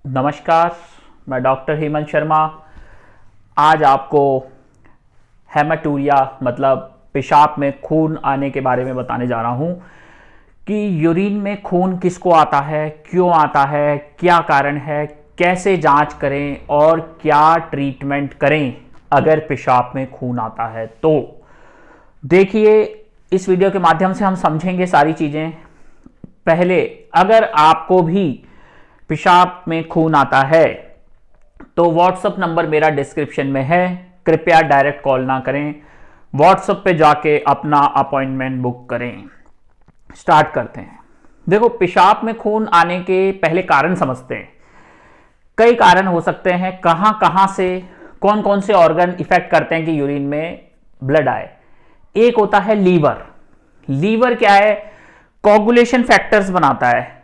नमस्कार, मैं डॉक्टर हेमंत शर्मा। आज आपको हेमाटूरिया मतलब पेशाब में खून आने के बारे में बताने जा रहा हूँ कि यूरिन में खून किसको आता है, क्यों आता है, क्या कारण है, कैसे जांच करें और क्या ट्रीटमेंट करें अगर पेशाब में खून आता है। तो देखिए, इस वीडियो के माध्यम से हम समझेंगे सारी चीज़ें। पहले, अगर आपको भी पेशाब में खून आता है तो व्हाट्सएप नंबर मेरा डिस्क्रिप्शन में है, कृपया डायरेक्ट कॉल ना करें, व्हाट्सएप पे जाके अपना अपॉइंटमेंट बुक करें। स्टार्ट करते हैं। देखो, पेशाब में खून आने के पहले कारण समझते हैं। कई कारण हो सकते हैं, कहां कहां से कौन कौन से ऑर्गन इफेक्ट करते हैं कि यूरिन में ब्लड आए। एक होता है लीवर। लीवर क्या है? कोगुलेशन फैक्टर्स बनाता है,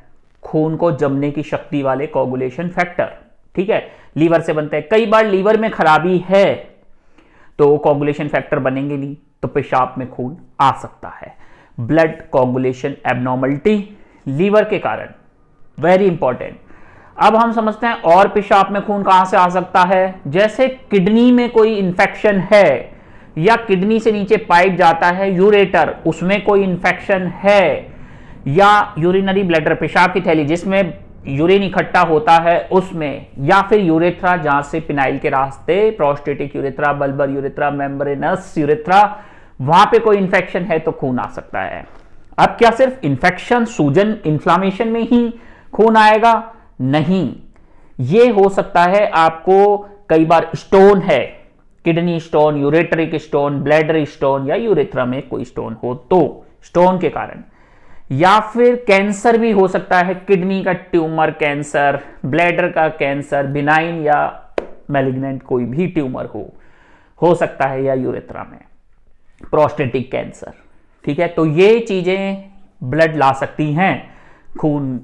खून को जमने की शक्ति वाले कोगुलेशन फैक्टर। ठीक है, लीवर से बनते हैं। कई बार लीवर में खराबी है तो कोगुलेशन फैक्टर बनेंगे नहीं, तो पेशाब में खून आ सकता है। ब्लड कोगुलेशन एबनॉर्मलिटी लीवर के कारण, वेरी इंपॉर्टेंट। अब हम समझते हैं और पेशाब में खून कहां से आ सकता है। जैसे किडनी में कोई इंफेक्शन है या किडनी से नीचे पाइप जाता है यूरेटर, उसमें कोई इंफेक्शन है, या यूरिनरी ब्लैडर पेशाब की थैली जिसमें यूरिन इकट्ठा होता है उसमें, या फिर यूरेथ्रा जहां से पिनाइल के रास्ते, prostatic urethra, bulbar urethra, membranes urethra, वहां पे कोई इंफेक्शन है तो खून आ सकता है। अब क्या सिर्फ इंफेक्शन, सूजन, इन्फ्लामेशन में ही खून आएगा? नहीं, ये हो सकता है आपको कई बार स्टोन है, kidney stone, ureteric stone, bladder stone, या यूरेथ्रा में कोई स्टोन हो तो स्टोन के कारण, या फिर कैंसर भी हो सकता है, किडनी का ट्यूमर कैंसर, ब्लैडर का कैंसर, बिनाइन या मैलिग्नेंट कोई भी ट्यूमर हो सकता है, या यूरेथ्रा में प्रोस्टेटिक कैंसर। ठीक है, तो ये चीजें ब्लड ला सकती हैं, खून।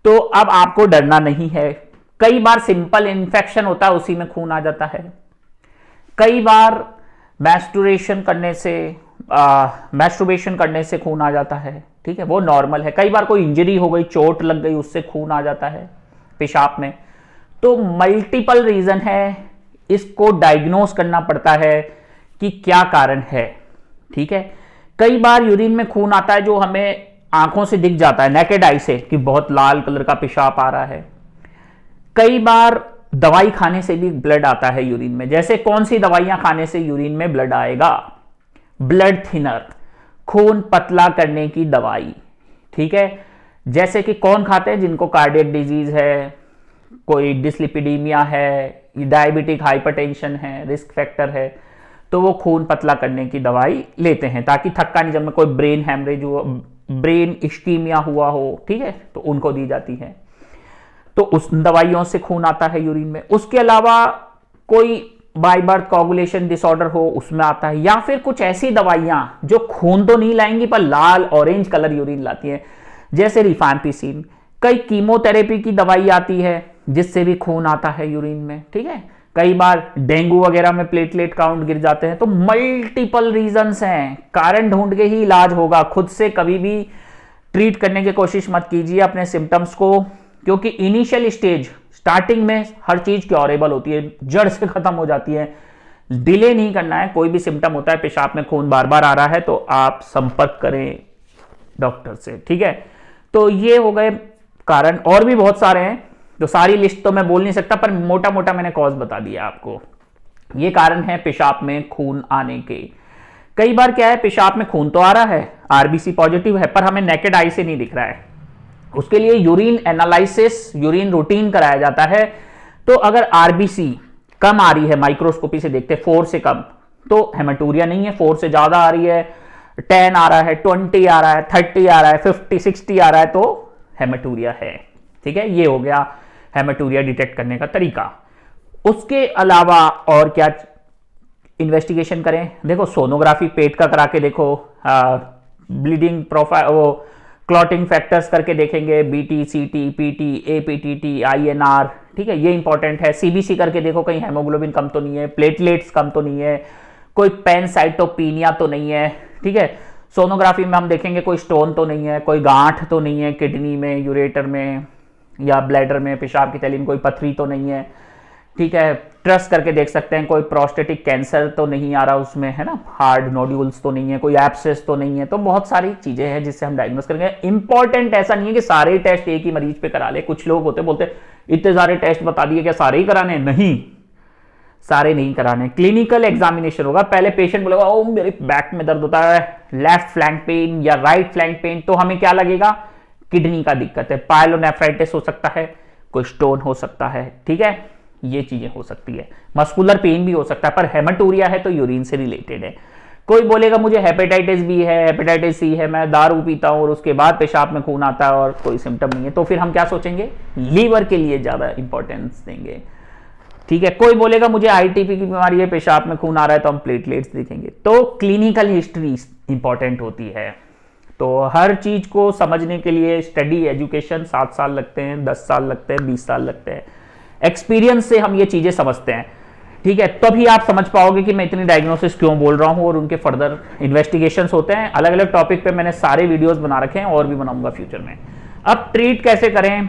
तो अब आपको डरना नहीं है। कई बार सिंपल इन्फेक्शन होता है, उसी में खून आ जाता है। कई बार मैस्टुरेशन करने से खून आ जाता है। ठीक है, वो नॉर्मल है। कई बार कोई इंजरी हो गई, चोट लग गई, उससे खून आ जाता है पेशाब में। तो मल्टीपल रीजन है, इसको डायग्नोस करना पड़ता है कि क्या कारण है। ठीक है, कई बार यूरिन में खून आता है जो हमें आंखों से दिख जाता है, नेकेड आई से, कि बहुत लाल कलर का पेशाब आ रहा है। कई बार दवाई खाने से भी ब्लड आता है यूरिन में। जैसे कौन सी दवाइयां खाने से यूरिन में ब्लड आएगा? ब्लड थिनर, खून पतला करने की दवाई। ठीक है, जैसे कि कौन खाते हैं? जिनको कार्डियक डिजीज है, कोई डिसलिपिडीमिया है, डायबिटिक हाइपरटेंशन है, रिस्क फैक्टर है, तो वो खून पतला करने की दवाई लेते हैं ताकि थक्का नहीं जमे, कोई ब्रेन हैमरेज हुआ, ब्रेन इस्कीमिया हुआ हो, ठीक है, तो उनको दी जाती है। तो उस दवाइयों से खून आता है यूरिन में। उसके अलावा कोई बाय बर्थ कोगुलेशन डिसऑर्डर हो, उसमें आता है। या फिर कुछ ऐसी दवाइयां जो खून तो नहीं लाएंगी पर लाल ऑरेंज कलर यूरिन लाती हैं, जैसे रिफैम्पिसिन। कई कीमोथेरेपी की दवाई आती है जिससे भी खून आता है यूरिन में। ठीक है, कई बार डेंगू वगैरह में प्लेटलेट काउंट गिर जाते हैं। तो मल्टीपल रीजंस हैं, कारण ढूंढ के ही इलाज होगा। खुद से कभी भी ट्रीट करने की कोशिश मत कीजिए अपने सिम्टम्स को, क्योंकि इनिशियल स्टेज, स्टार्टिंग में हर चीज क्योरेबल होती है, जड़ से खत्म हो जाती है। डिले नहीं करना है। कोई भी सिम्टम होता है, पेशाब में खून बार बार आ रहा है, तो आप संपर्क करें डॉक्टर से। ठीक है, तो ये हो गए कारण। और भी बहुत सारे हैं, तो सारी लिस्ट तो मैं बोल नहीं सकता, पर मोटा मोटा मैंने कॉज बता दिया आपको। ये कारण है पेशाब में खून आने के। कई बार क्या है, पेशाब में खून तो आ रहा है, आरबीसी पॉजिटिव है, पर हमें नेकेड आई से नहीं दिख रहा है। उसके लिए यूरिन एनालिसिस, यूरिन रूटीन कराया जाता है। तो अगर आरबीसी कम आ रही है, माइक्रोस्कोपी से देखते हैं 4 से कम, तो हेमाटूरिया नहीं है। 4 से ज्यादा आ रही है, 10 आ रहा है, 20 आ रहा है, 30 आ रहा है, 50, 60 आ रहा है, तो हेमाटूरिया है। ठीक है, ये हो गया हेमाटूरिया डिटेक्ट करने का तरीका। उसके अलावा और क्या इन्वेस्टिगेशन करें? देखो, सोनोग्राफी पेट का करा के देखो, ब्लीडिंग प्रोफाइल, वो क्लॉटिंग फैक्टर्स करके देखेंगे, बीटी, सीटी, पीटी, एपीटीटी, आईएनआर। ठीक है, ये इंपॉर्टेंट है। सीबीसी करके देखो, कहीं हेमोग्लोबिन कम तो नहीं है, प्लेटलेट्स कम तो नहीं है, कोई पैनसाइटोपिनिया तो नहीं है। ठीक है, सोनोग्राफी में हम देखेंगे कोई स्टोन तो नहीं है, कोई गांठ तो नहीं है किडनी में, यूरेटर में, या ब्लैडर में पेशाब की थैली में कोई पथरी तो नहीं है, ठीक है, ट्रस्ट करके देख सकते हैं कोई प्रोस्टेटिक कैंसर तो नहीं आ रहा उसमें, है ना, हार्ड नोड्यूल्स तो नहीं है, कोई एब्सेस तो नहीं है। तो बहुत सारी चीजें हैं जिससे हम डायग्नोस करेंगे। इंपॉर्टेंट ऐसा नहीं है कि सारे टेस्ट एक ही मरीज पे करा ले। कुछ लोग होते बोलते इतने सारे टेस्ट बता दिए, क्या सारे ही कराने? नहीं, सारे नहीं कराने। क्लिनिकल एग्जामिनेशन होगा, पहले पेशेंट बोलेगा ओ मेरे बैक में दर्द होता है, लेफ्ट फ्लैंक पेन या राइट फ्लैंक पेन, तो हमें क्या लगेगा? किडनी का दिक्कत है, पायलोनेफ्राइटिस हो सकता है, कोई स्टोन हो सकता है, ठीक है, ये चीजें हो सकती है। मस्कुलर पेन भी हो सकता है, पर हेमाटूरिया है तो यूरिन से रिलेटेड है। कोई बोलेगा मुझे हेपेटाइटिस बी है, हेपेटाइटिस सी है, मैं दारू पीता हूं और उसके बाद पेशाब में खून आता है और कोई सिम्टम नहीं है, तो फिर हम क्या सोचेंगे? लीवर के लिए ज्यादा इंपॉर्टेंस देंगे, ठीक है। कोई बोलेगा मुझे आईटीपी की बीमारी है, पेशाब में खून आ रहा है, तो हम प्लेटलेट्स देखेंगे। तो क्लिनिकल हिस्ट्री इंपॉर्टेंट होती है। तो हर चीज को समझने के लिए स्टडी एजुकेशन 7 साल लगते हैं, 10 साल लगते हैं, 20 साल लगते हैं। एक्सपीरियंस से हम ये चीजें समझते हैं, ठीक है। तभी आप समझ पाओगे कि मैं इतनी डायग्नोसिस क्यों बोल रहा हूं और उनके फर्दर इन्वेस्टिगेशंस होते हैं। अलग अलग टॉपिक पे मैंने सारे वीडियोस बना रखे हैं और भी बनाऊंगा फ्यूचर में। अब ट्रीट कैसे करें?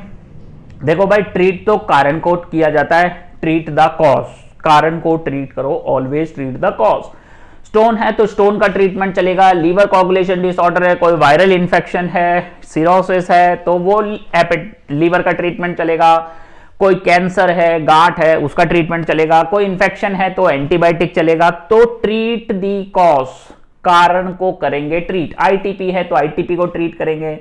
देखो भाई, ट्रीट तो कारण को किया जाता है, ट्रीट द कॉज, कारण को ट्रीट करो, always treat the cause. Stone है तो स्टोन का ट्रीटमेंट चलेगा, लीवर कोगुलेशन डिसऑर्डर है, कोई वायरल इंफेक्शन है, सिरोसिस है तो वो लीवर का ट्रीटमेंट चलेगा, कोई कैंसर है, गांठ है, उसका ट्रीटमेंट चलेगा, कोई इंफेक्शन है तो एंटीबायोटिक चलेगा। तो ट्रीट दी कॉज, कारण को करेंगे ट्रीट। आईटीपी है तो आईटीपी को ट्रीट करेंगे,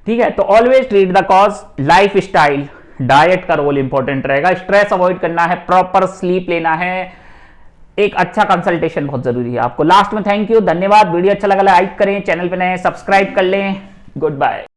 ठीक है। तो always treat the cause. Life style, diet का रोल इंपॉर्टेंट रहेगा, स्ट्रेस अवॉइड करना है, प्रॉपर स्लीप लेना है, एक अच्छा कंसल्टेशन बहुत जरूरी है आपको। लास्ट में थैंक यू, धन्यवाद। वीडियो अच्छा लगा लाइक करें, चैनल पे नए सब्सक्राइब कर लें। Good bye.